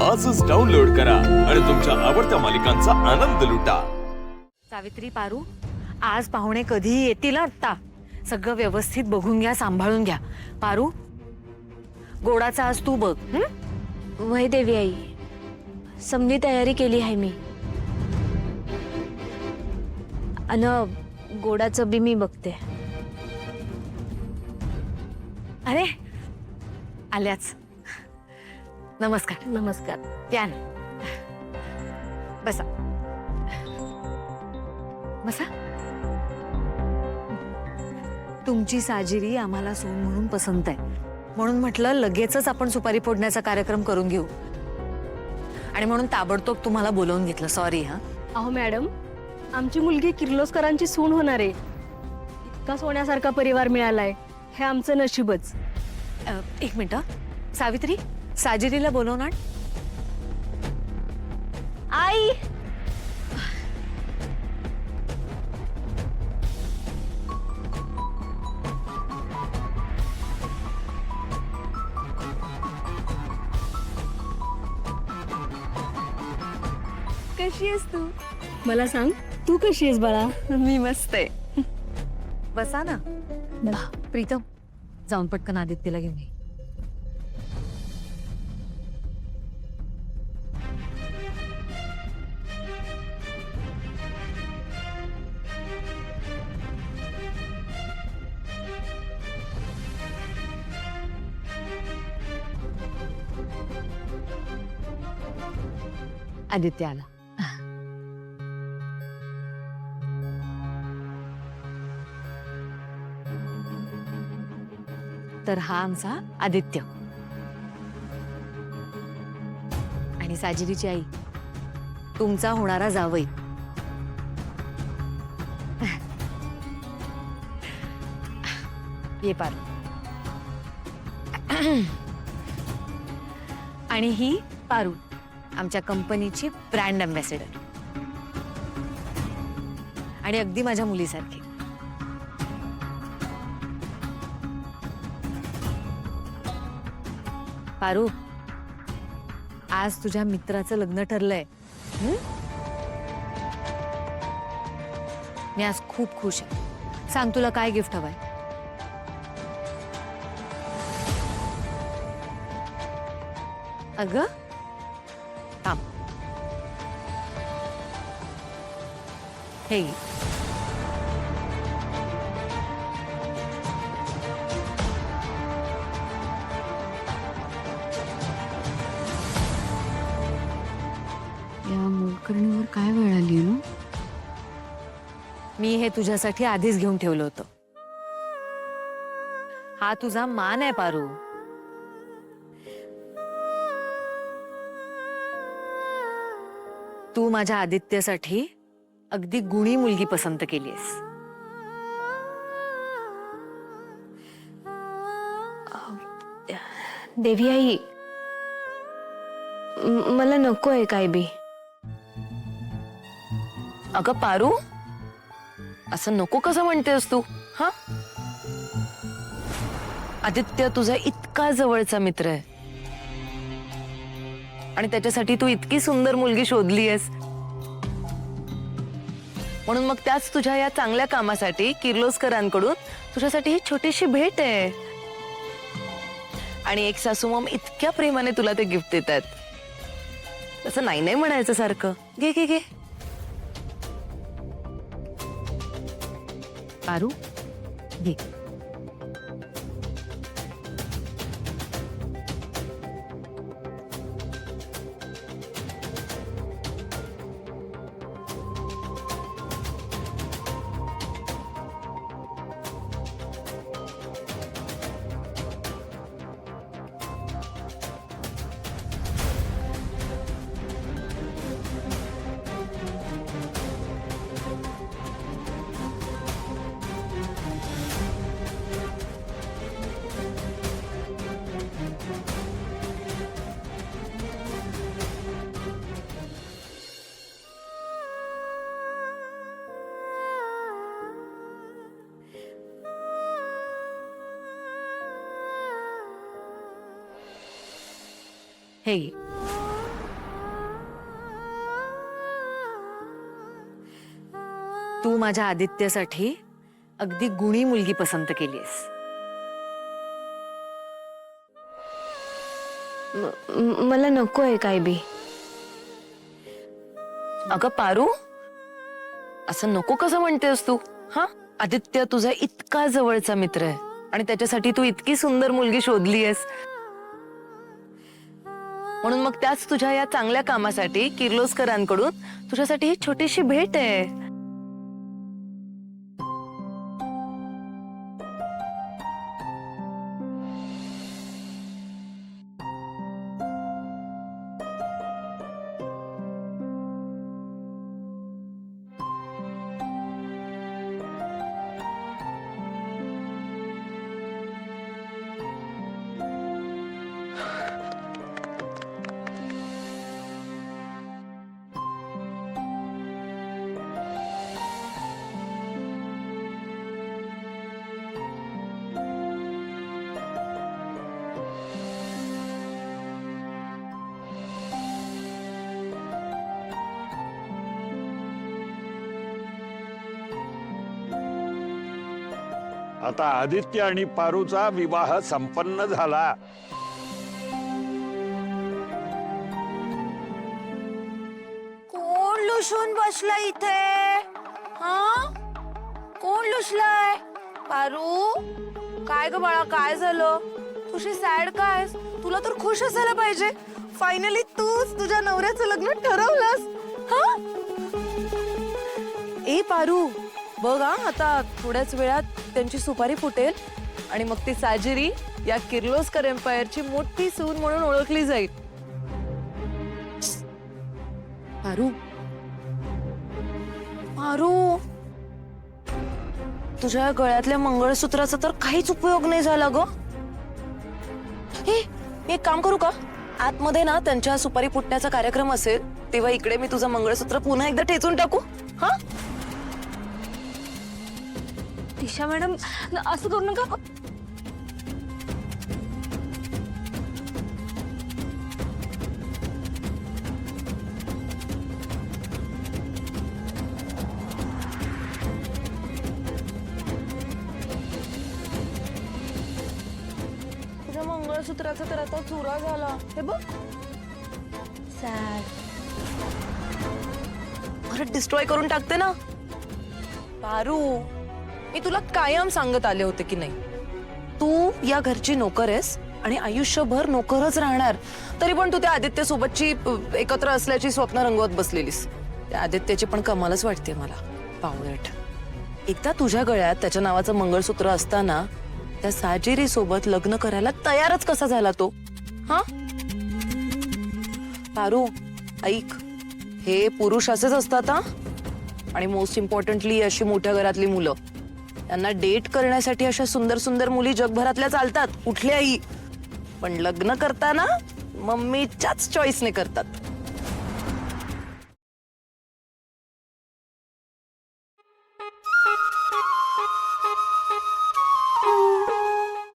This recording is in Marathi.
आजच डाउनलोड करा आणि तुमच्या आवडत्या मालिकांचा आनंद लुटा। सावित्री, पारू, आज पाहुणे कधी येतील आता? सगळं व्यवस्थित बघून घ्या, सांभाळून घ्या। पारू, गोडाचा आज तू बघ। वय देवी आई, समधी तयारी केली आहे मी। अन गोडाचं बी मी बघते। अरे आल्याच। नमस्कार। नमस्कार। या ना, बसा बसा। तुमची साजिरी आम्हाला सून म्हणून पसंत आहे, म्हणून म्हटलं लगेचच आपण सुपारी फोडण्याचा कार्यक्रम करून घेऊ आणि म्हणून ताबडतोब तुम्हाला बोलवून घेतलं। सॉरी हा। अहो मॅडम, आमची मुलगी किर्लोस्करांची सून होणार आहे। इतका सोन्यासारखा परिवार मिळालाय, हे आमचं नशीबच। एक मिनिट, सावित्री, साजिरीला बोलवणार। आई, कशी आहेस तू? मला सांग, तू कशी आहेस बाळा? मी मस्त आहे। बसा ना। प्रीतम, जाऊन पटकन आदित्यला घेऊन ये। आदित्य आला। तर हा आमचा आदित्य आणि साजिरीची आई, तुमचा होणारा जावई। ये पार। आणि ही पारू, आमच्या कंपनीची ब्रँड अँबॅसेडर आणि अगदी माझ्या मुलीसारखी। पारू, आज तुझ्या मित्राचं लग्न ठरलंय। मी आज खूप खुश आहे। सांग, तुला काय गिफ्ट हवंय? अगं थांब, हे घे। या मोलकरणीवर काय वेळ आली ना? मी हे तुझ्यासाठी आधीच घेऊन ठेवलं होतं। हा तुझा मान आहे पारू। तू माझ्या आदित्यसाठी अगदी गुणी मुलगी पसंत केलीस। देवी आई, मला नको आहे काय बी। अगं पारू, असं नको कसं म्हणतेस तू? हा, आदित्य तुझा इतका जवळचा मित्र आहे आणि त्याच्यासाठी तू इतकी सुंदर मुलगी शोधलीयस, म्हणून मग त्याच तुझ्या या चांगल्या कामासाठी किर्लोस्करांकडून तुझ्यासाठी ही छोटीशी भेट आहे आणि एक सासूमॉम इतक्या प्रेमाने तुला ते गिफ्ट देतात। तसं नाही नाही म्हणायचं सारखं। घे घे घे। पारू, घे। हे घे. तू माझ्या आदित्यसाठी अगदी गुणी मुलगी पसंत केलीस. मला नको आहे काय बी. अगं पारू, असं नको कसं म्हणतेस तू? हा, आदित्य तुझा इतका जवळचा मित्र आहे आणि त्याच्यासाठी तू इतकी सुंदर मुलगी शोधलीयस, म्हणून मग त्याच तुझ्या या चांगल्या कामासाठी किर्लोस्करांकडून तुझ्यासाठी ही छोटीशी भेट आहे. आता आदित्य आणि पारूचा विवाह संपन्न झाला. कोण लुसून बसला इथे? हा, कोण लुसलाय? पारू, काय ग बाळा, काय झालं? तुझी सॅड काय? तुला तर खुश असायला पाहिजे. फायनली तूच तुझ्या नवऱ्याचं लग्न ठरवलंस. हा, ए पारू, बघ हा, आता थोड्याच वेळात त्यांची सुपारी फुटेल आणि मग ती साजिरी या किर्लोस्कर एम्पायरची मोठी सून म्हणून ओळखली जाईल. पारू, पारू, तुझ्या गळ्यातल्या मंगळसूत्राचा तर काहीच उपयोग नाही झाला ग. हे, मी एक काम करू का? आतमध्ये ना त्यांच्या सुपारी फुटण्याचा कार्यक्रम असेल तेव्हा इकडे मी तुझं मंगळसूत्र पुन्हा एकदा ठेचून टाकू. हा, दिशा मॅडम, असं करू नका. तुझ्या मंगळसूत्राचा तर आता चुरा झाला. हे बघ, सॅड. परत डिस्ट्रॉय करून टाकते ना. पारू, मी तुला कायम सांगत आले होते की नाही, तू या घरची नोकर आहेस आणि आयुष्यभर नोकरच राहणार. तरी पण तू त्या आदित्य सोबतची एकत्र असल्याची स्वप्न रंगवत बसलेलीस. त्या आदित्याची पण कमालच वाटते मला, पावळट. एकदा तुझ्या गळ्यात त्याच्या नावाचं मंगळसूत्र असताना त्या साजिरी सोबत लग्न करायला तयारच कसा झाला तो? हा, पारू ऐक, हे पुरुष असेच असतात हा. आणि मोस्ट इम्पॉर्टंटली अशी मोठ्या घरातली मुलं, त्यांना डेट करण्यासाठी अशा सुंदर सुंदर मुली जगभरातल्या चालतात, कुठल्याही. पण लग्न करताना मम्मीच्याच चॉईसने करतात.